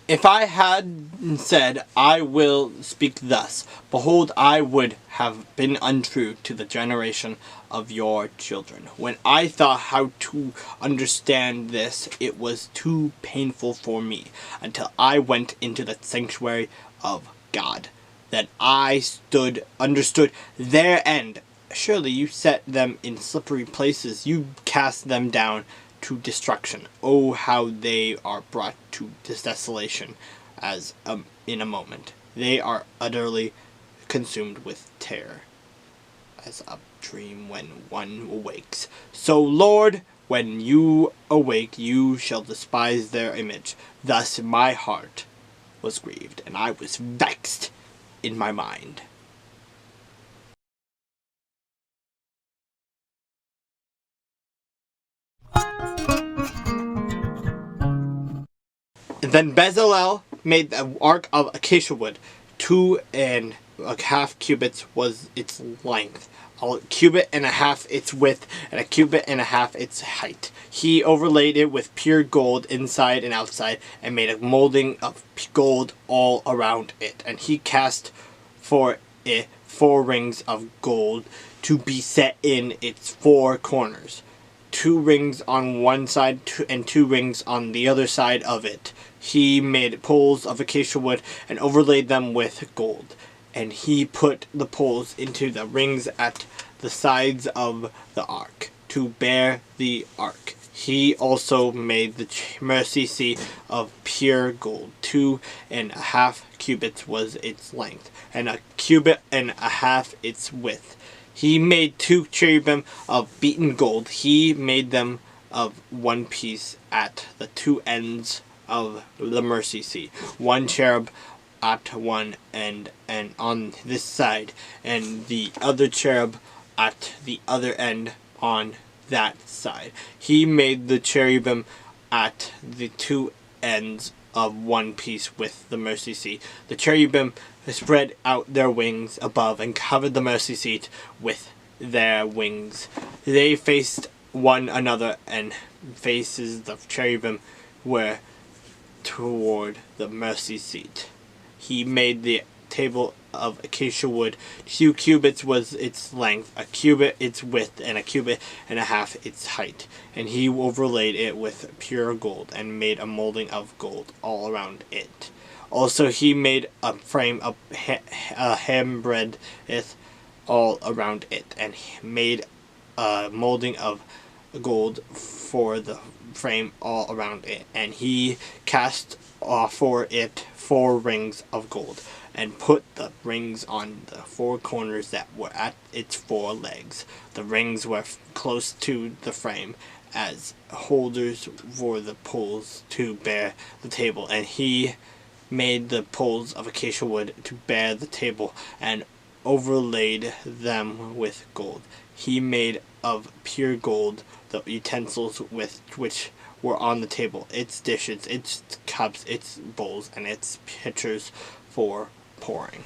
If I had said, I will speak thus, behold, I would have been untrue to the generation of your children. When I thought how to understand this, it was too painful for me, until I went into the sanctuary of God. Then I understood their end. Surely you set them in slippery places, you cast them down to destruction. Oh, how they are brought to desolation as in a moment. They are utterly consumed with terror, as a dream when one awakes. So, Lord, when you awake, you shall despise their image. Thus my heart was grieved, and I was vexed in my mind. Then Bezalel made the ark of acacia wood. 2.5 cubits was its length, a cubit and a half its width, and a cubit and a half its height. He overlaid it with pure gold inside and outside, and made a molding of gold all around it. And he cast for it 4 rings of gold to be set in its 4 corners, 2 rings on one side and 2 rings on the other side of it. He made poles of acacia wood and overlaid them with gold. And he put the poles into the rings at the sides of the ark to bear the ark. He also made the mercy seat of pure gold. 2.5 cubits was its length, and a cubit and a half its width. He made 2 cherubim of beaten gold. He made them of one piece at the 2 ends of the mercy seat. 1 cherub at one end and on this side, and the other cherub at the other end on that side. He made the cherubim at the 2 ends of one piece with the mercy seat. The cherubim spread out their wings above and covered the mercy seat with their wings. They faced one another, and faces the cherubim were toward the mercy seat. He made the table of acacia wood. 2 cubits was its length, a cubit its width, and a cubit and a half its height. And he overlaid it with pure gold, and made a molding of gold all around it. Also he made a frame of hembreadth all around it, and made a molding of gold for the frame all around it. And he cast for it 4 rings of gold, and put the rings on the 4 corners that were at its 4 legs. The rings were close to the frame as holders for the poles to bear the table. And he made the poles of acacia wood to bear the table, and overlaid them with gold. He made of pure gold the utensils with which were on the table, its dishes, its cups, its bowls, and its pitchers for pouring.